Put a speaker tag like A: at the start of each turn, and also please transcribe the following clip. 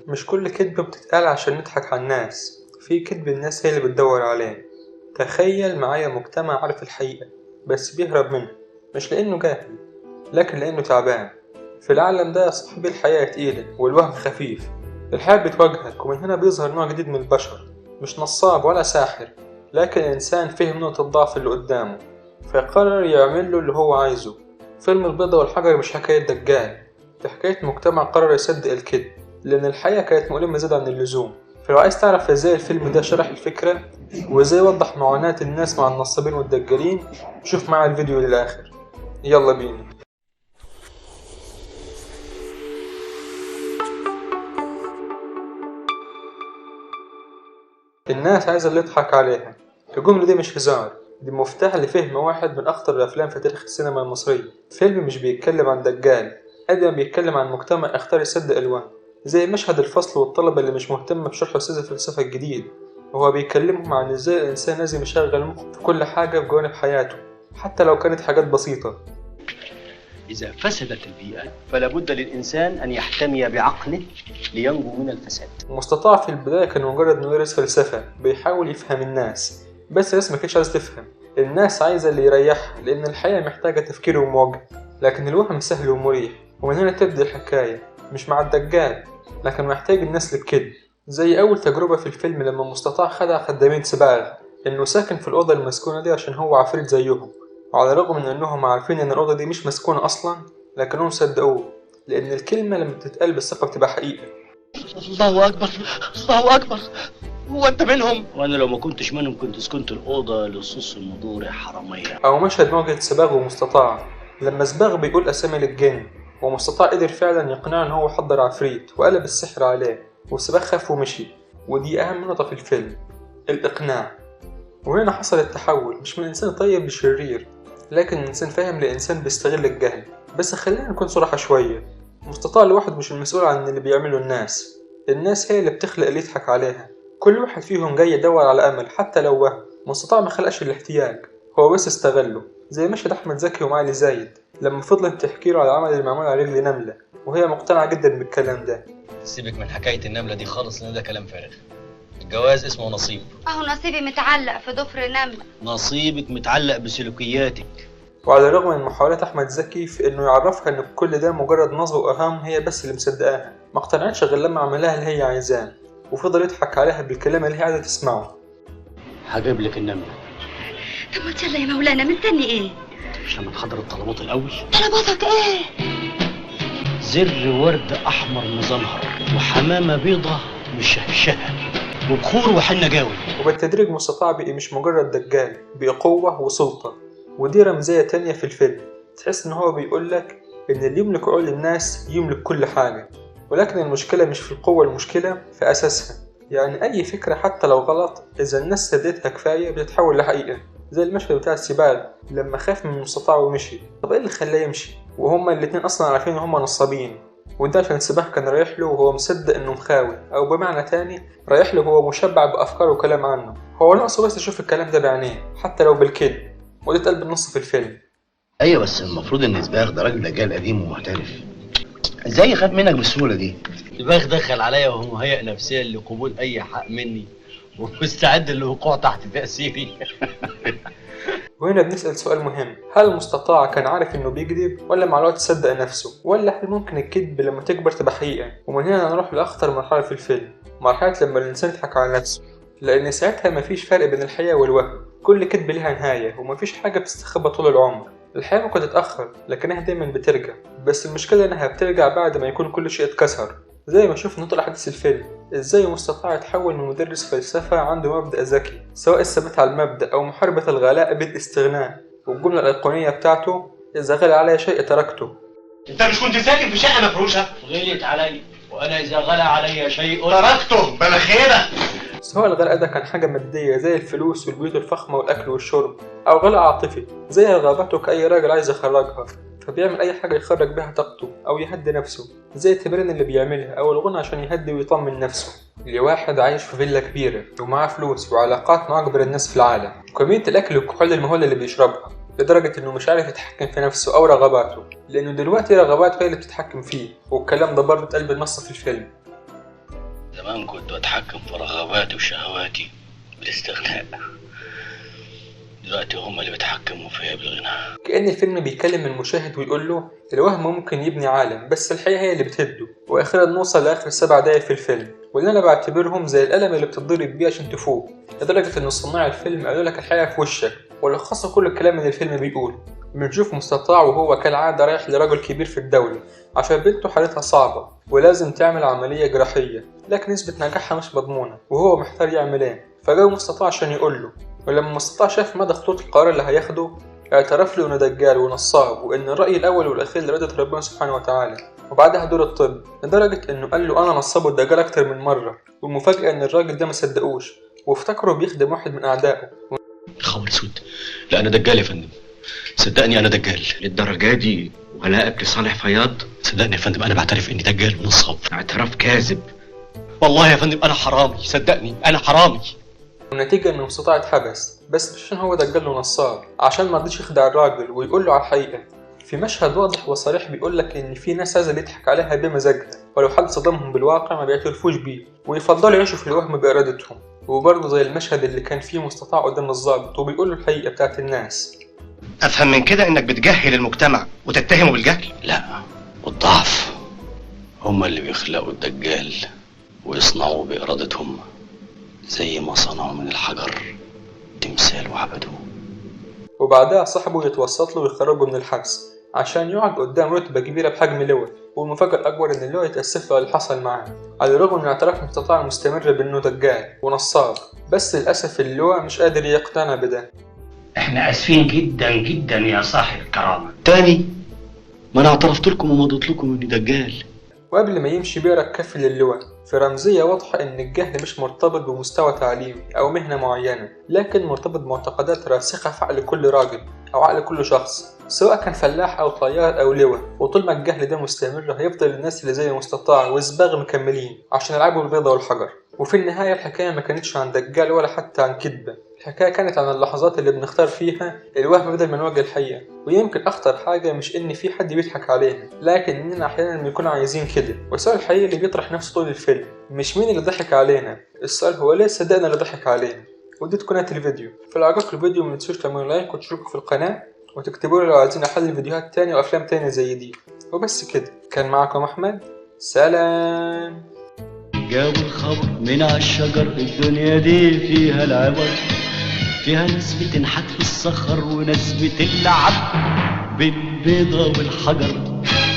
A: مش كل كدبة بتتقال عشان نضحك على الناس، في كدب الناس هي اللي بتدور عليه. تخيل معايا مجتمع عارف الحقيقة بس بيهرب منها، مش لأنه جاهل لكن لأنه تعبان. في العالم ده صاحب الحياة تقيلة والوهم خفيف، الحياة بتواجهك ومن هنا بيظهر نوع جديد من البشر، مش نصاب ولا ساحر لكن إنسان فهم نقطة الضعف اللي قدامه فيقرر يعمل له اللي هو عايزه. فيلم البيضة والحجر مش حكاية دجال، دي حكاية مجتمع قرر يصدق الكذب لأن الحياة كانت مؤلمة زيادة عن اللزوم. فلو عايز تعرف ازاي الفيلم ده شرح الفكرة وازاي وضح معاناة الناس مع النصابين والدجالين، شوف معايا الفيديو للآخر. يلا بينا. الناس عايزة اللي يضحك عليها، الجملة دي مش هزار، دي مفتاح لفهم واحد من أخطر الأفلام في تاريخ السينما المصرية. فيلم مش بيتكلم عن دجال قد ما بيتكلم عن مجتمع اختار يصدق الوهم، زي مشهد الفصل والطلبة اللي مش مهتم بشرح أستاذ الفلسفة الجديد وهو بيكلمهم عن ازاي الإنسان لازم يشغل مخه في كل حاجة في جوانب حياته حتى لو كانت حاجات بسيطة.
B: إذا فسدت البيئة فلا بد للإنسان أن يحتمي بعقله لينجو من الفساد.
A: مستطاع في البداية كان مجرد إنه يدرس فلسفة بيحاول يفهم الناس، بس الناس ما كانتش عايزة تفهم، الناس عايزة اللي يريحها لأن الحياة محتاجة تفكير ومواجهة، لكن الوهم سهل ومريح. ومن هنا تبدأ الحكاية مش مع الدجال لكن محتاج الناس للكذب، زي أول تجربة في الفيلم لما مستطاع خدع خدامين سباغ إنه ساكن في الأوضة المسكونة دي عشان هو عفريت زيهم، وعلى الرغم من إنهم عارفين إن الأوضة دي مش مسكونة أصلا لكنهم صدقوه لأن الكلمة لما بتتقال بالثقة بتبقى حقيقة.
B: الله أكبر، الله أكبر، هو أنت منهم؟ وأنا لو ما كنتش منهم كنت سكنت الأوضة لصوص المدور حرامية.
A: أو مشهد مواجهة سباغ ومستطاع لما سباغ بيقول أسامي للجن ومستطاع قدر فعلا يقنعه إن هو حضر عفريت وقلب السحر عليه وسباغ خاف ومشي، ودي أهم نقطة في الفيلم، الإقناع. وهنا حصل التحول مش من إنسان طيب لشرير لكن إنسان فاهم لإنسان بيستغل الجهل. بس خلينا نكون صراحة شوية، مستطاع لوحده مش المسؤول عن اللي بيعمله الناس هي اللي بتخلق اللي يضحك عليها، كل واحد فيهم جاي يدور على أمل حتى لو وهم. مستطاع ما خلقش الاحتياج، هو بس استغله، زي مشهد أحمد زكي ومعالي زايد لما فضلت تحكي له على العمل اللي معمول على رجل نملة وهي مقتنعة جدا بالكلام ده.
C: سيبك من حكاية النملة دي خالص لأن ده كلام فارغ، الجواز اسمه نصيب.
D: اهو نصيبي متعلق في ضفر نملة.
B: نصيبك متعلق بسلوكياتك.
A: وعلى الرغم من محاولات أحمد زكي في إنه يعرفها إن كل ده مجرد نصب وأوهام هي بس اللي مصدقاها، ما اقتنعتش غير لما عملها اللي هي عايزاه وفضل يضحك عليها بالكلام اللي هي عايزة تسمعه.
B: هجيب لك النملة.
D: طب ما يلا يا مولانا مستني ايه؟
B: مش لما نحضر الطلبات الأول؟
D: طلباتك ايه؟
B: زر ورد أحمر مزمهر وحمامة بيضة مشهشهة وبخور وحنة جاوي.
A: وبالتدريج مستطاع بقي مش مجرد دجال، بقي قوة وسلطة، ودي رمزية تانية في الفيلم. تحس إن هو بيقولك إن اللي يملك عقول الناس يملك كل حاجة، ولكن المشكلة مش في القوة، المشكلة في أساسها. يعني أي فكرة حتى لو غلط إذا الناس صدقتها كفاية بتتحول لحقيقة، زي المشهد بتاع السباغ لما خاف من مستطاع ومشي. طب إيه اللي خلاه يمشي وهما الاتنين أصلا عارفين إن هما نصابين؟ وده عشان السباح كان رايح له وهو مصدق إنه مخاوي، أو بمعنى تاني رايح له وهو مشبع بأفكار وكلام عنه، هو ناقصه بس يشوف الكلام ده بعينيه حتى لو بالكذب، وده اتقال بالنص في الفيلم.
E: ايوه بس المفروض ان سباغ ده راجل دجال قديم ومحترف، ازاي يخاف منك بالسهوله دي؟
C: سباغ دخل عليا وهو مهيأ نفسيا لقبول أي حق مني ومستعد للوقوع تحت تأثيري.
A: وهنا بنسأل سؤال مهم، هل المستطاع كان عارف إنه بيكذب ولا مع الوقت صدق نفسه؟ ولا هل ممكن الكذب لما تكبر تبقى حقيقة؟ ومن هنا نروح لأخطر مرحلة في الفيلم، مرحلة لما الإنسان يضحك على نفسه، لأن ساعتها مفيش فرق بين الحقيقة والوهم، كل كذب لها نهاية ومفيش حاجة بتستخبى طول العمر. الحياة ممكن تتأخر لكنها دايما بترجع، بس المشكلة إنها بترجع بعد ما يكون كل شيء اتكسر، زي ما شفنا طول أحداث الفيلم إزاي مستطاع يتحول من مدرس فلسفة عنده مبدأ ذكي، سواء الثبات على المبدأ أو محاربة الغلاء بالاستغناء. والجملة الأيقونية بتاعته إذا غلى علي شيء تركته.
F: انت مش كنت ساكن في شقه مفروشه؟
B: غليت علي وانا اذا غلى علي شيء
F: تركته بلا خيره.
A: سواء الغلاء ده كان حاجة مادية زي الفلوس والبيوت الفخمة والأكل والشرب، أو غلاء عاطفي زي رغبته كأي راجل عايز يخرجها فبيعمل أي حاجة يخرج بها طاقته أو يهدي نفسه، زي التمرين اللي بيعملها أو الغنى عشان يهدي ويطمن نفسه. لواحد عايش في فيلا كبيرة ومعاه فلوس وعلاقات مع أكبر الناس في العالم وكمية الأكل والكحول المهولة اللي بيشربها، لدرجة إنه مش عارف يتحكم في نفسه أو رغباته، لأنه دلوقتي رغباته هي اللي بتتحكم فيه، والكلام ده برضه اتقال بالنص في الفيلم.
B: زمان كنت بتحكم في رغباتي وشهواتي بالاستغناء، دلوقتي هم اللي بيتحكموا فيا بالغنى.
A: كأن الفيلم بيكلم المشاهد ويقول له الوهم ممكن يبني عالم بس الحقيقة هي اللي بتهده. وأخيرا نوصل لآخر 7 دقايق في الفيلم واللي أنا بعتبرهم زي القلم اللي بتتضرب بيه عشان تفوق، لدرجة إن صناع الفيلم قالوا لك الحقيقة في وشك ولخصوا كل الكلام اللي الفيلم بيقول. بنشوف مستطاع وهو كالعادة رايح لرجل كبير في الدولة عشان بنته حالتها صعبة ولازم تعمل عملية جراحية لكن نسبة نجاحها مش مضمونة وهو محتار يعمل ايه، فجاء مستطاع عشان يقول له. ولما مستطاع شاف مدى خطورة القرار اللي هياخده اعترف له انه دجال ونصاب وان الرأي الاول والاخير لإرادة ربنا سبحانه وتعالى. وبعدها دور الطب لدرجة انه قال له انا نصاب والدجال اكتر من مرة، والمفاجأة ان الراجل ده مصدقوش وافتكره بيخدم واحد من اعدائه.
B: خبر اسود، لا انا دجال يا فندم، صدقني انا دجال.
G: للدرجة دي ولائك لصالح فياض؟
B: صدقني يا فندم انا بعترف اني دجال ونصاب.
G: اعتراف كاذب.
B: والله يا فندم انا حرامي، صدقني انا حرامي.
A: والنتيجة ان مستطاع اتحبس بس مش عشان هو دجال ونصاب، عشان مرضيش يخدع الراجل ويقول له على الحقيقة. في مشهد واضح وصريح بيقولك ان في ناس عايزة يضحك عليها بمزاجها ولو حد صدمهم بالواقع ما بيعترفوش بيه ويفضلوا يعيشوا في الوهم بإرادتهم. وبرضه زي المشهد اللي كان فيه مستطاع قدام الضابط وبيقول له الحقيقة بتاعت الناس.
F: افهم من كده انك بتجهل المجتمع وتتهمه بالجهل؟
B: لا، والضعف هم اللي بيخلقوا الدجال ويصنعوا بإرادتهم زي ما صنعوا من الحجر تمثال وعبدوه.
A: وبعدها صاحبه يتوسط له ويخرجه من الحبس عشان يقعد قدام رتبة كبيرة بحجم لواء. والمفاجأة الأكبر إن اللواء يتأسف له على اللي حصل معاه على الرغم من اعتراف مستطاع مستمر بإنه دجال ونصاب، بس للأسف اللواء مش قادر يقتنع بده.
H: احنا اسفين جدا جدا يا صاحب الكرامة.
B: تاني ما انا اعترفت لكم ومضيت لكم اني دجال.
A: وقبل ما يمشي بيقرا كف للواء في رمزية واضحة إن الجهل مش مرتبط بمستوى تعليمي أو مهنة معينة، لكن مرتبط بمعتقدات راسخة في عقل كل راجل أو عقل كل شخص سواء كان فلاح أو طيار أو لواء. وطول ما الجهل ده مستمر هيفضل الناس اللي زي مستطاع وزباغ مكملين عشان يلعبوا البيضة والحجر. وفي النهاية الحكاية ما كانتش عن دجال ولا حتى عن كذبة، الحكاية كانت عن اللحظات اللي بنختار فيها الوهم بدل ما نواجه الحقيقة. ويمكن أخطر حاجة مش إن في حد بيضحك علينا، لكن إننا أحيانا بنكون عايزين كده. والسؤال الحقيقي اللي بيطرح نفسه طول الفيلم مش مين اللي ضحك علينا، السؤال هو ليه صدقنا اللي ضحك علينا. ودي تكون الفيديو. فلو عجبكم الفيديو ما تنسوش تعملوا لايك وتشتركوا في القناة وتكتبوا لي لو عايزين أحلل فيديوهات تانية وأفلام تانية زي دي. وبس كده، كان معكم أحمد، سلام.
B: جابوا الخبر من عالشجر، الدنيا دي فيها العبر، فيها ناس بتنحت في الصخر وناس بتلعب بالبيضة والحجر.